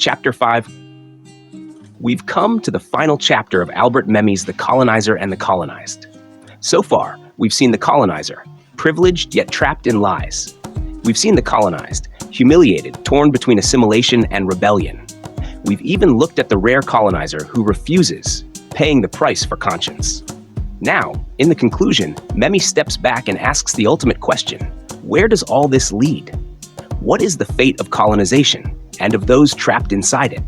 Chapter 5. We've come to the final chapter of Albert Memmi's The Colonizer and the Colonized. So far, we've seen the colonizer, privileged yet trapped in lies. We've seen the colonized, humiliated, torn between assimilation and rebellion. We've even looked at the rare colonizer who refuses, paying the price for conscience. Now, in the conclusion, Memmi steps back and asks the ultimate question: where does all this lead? What is the fate of colonization and of those trapped inside it?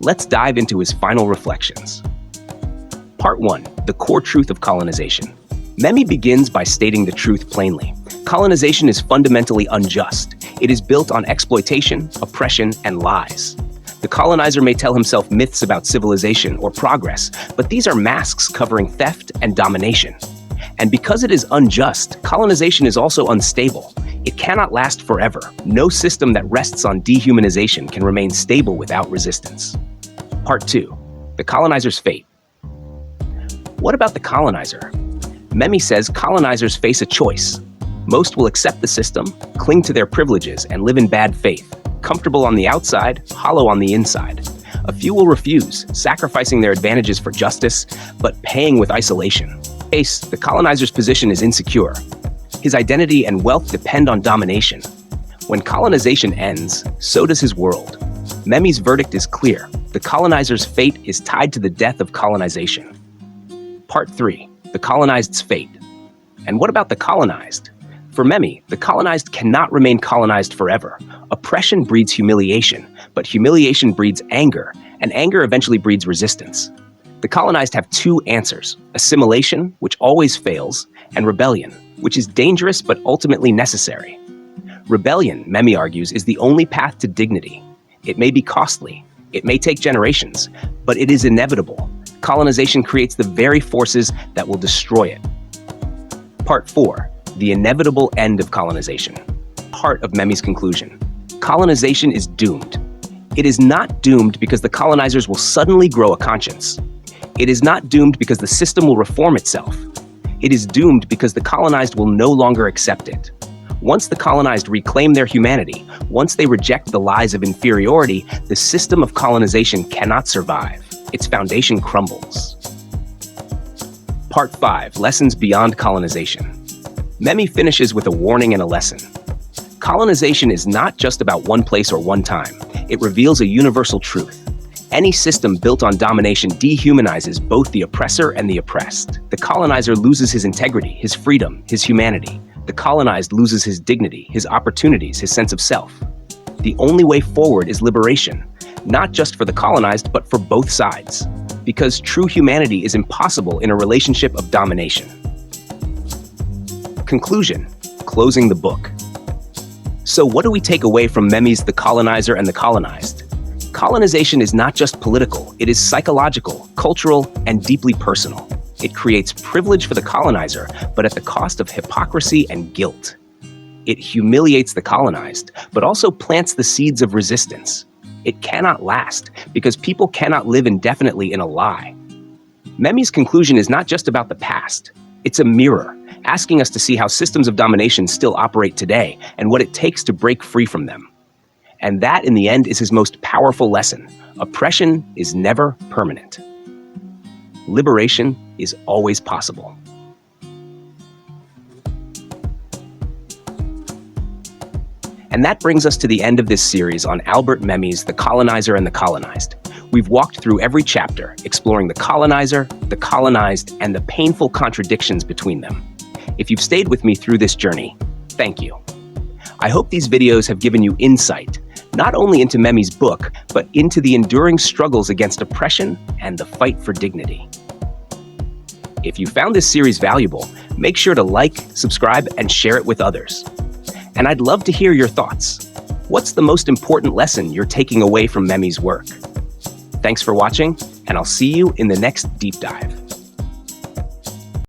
Let's dive into his final reflections. Part 1. The core truth of colonization. Memmi begins by stating the truth plainly. Colonization is fundamentally unjust. It is built on exploitation, oppression, and lies. The colonizer may tell himself myths about civilization or progress, but these are masks covering theft and domination. And because it is unjust, colonization is also unstable. It cannot last forever. No system that rests on dehumanization can remain stable without resistance. Part 2. The colonizer's fate. What about the colonizer? Memmi says colonizers face a choice. Most will accept the system, cling to their privileges, and live in bad faith, comfortable on the outside, hollow on the inside. A few will refuse, sacrificing their advantages for justice, but paying with isolation. The colonizer's position is insecure. His identity and wealth depend on domination. When colonization ends, so does his world. Memmi's verdict is clear. The colonizer's fate is tied to the death of colonization. Part 3. The colonized's fate. And what about the colonized? For Memmi, the colonized cannot remain colonized forever. Oppression breeds humiliation, but humiliation breeds anger, and anger eventually breeds resistance. The colonized have two answers: assimilation, which always fails, and rebellion, which is dangerous but ultimately necessary. Rebellion, Memmi argues, is the only path to dignity. It may be costly, it may take generations, but it is inevitable. Colonization creates the very forces that will destroy it. Part 4. The inevitable end of colonization. Part of Memmi's conclusion. Colonization is doomed. It is not doomed because the colonizers will suddenly grow a conscience. It is not doomed because the system will reform itself. It is doomed because the colonized will no longer accept it. Once the colonized reclaim their humanity, once they reject the lies of inferiority, the system of colonization cannot survive. Its foundation crumbles. Part 5. Lessons beyond colonization. Memmi finishes with a warning and a lesson. Colonization is not just about one place or one time. It reveals a universal truth. Any system built on domination dehumanizes both the oppressor and the oppressed. The colonizer loses his integrity, his freedom, his humanity. The colonized loses his dignity, his opportunities, his sense of self. The only way forward is liberation, not just for the colonized, but for both sides. Because true humanity is impossible in a relationship of domination. Conclusion. Closing the book. So what do we take away from Memmi's The Colonizer and the Colonized? Colonization is not just political, it is psychological, cultural, and deeply personal. It creates privilege for the colonizer, but at the cost of hypocrisy and guilt. It humiliates the colonized, but also plants the seeds of resistance. It cannot last, because people cannot live indefinitely in a lie. Memmi's conclusion is not just about the past. It's a mirror, asking us to see how systems of domination still operate today and what it takes to break free from them. And that, in the end, is his most powerful lesson. Oppression is never permanent. Liberation is always possible. And that brings us to the end of this series on Albert Memmi's The Colonizer and the Colonized. We've walked through every chapter, exploring the colonizer, the colonized, and the painful contradictions between them. If you've stayed with me through this journey, thank you. I hope these videos have given you insight, not only into Memmi's book, but into the enduring struggles against oppression and the fight for dignity. If you found this series valuable, make sure to like, subscribe, and share it with others. And I'd love to hear your thoughts. What's the most important lesson you're taking away from Memmi's work? Thanks for watching, and I'll see you in the next deep dive.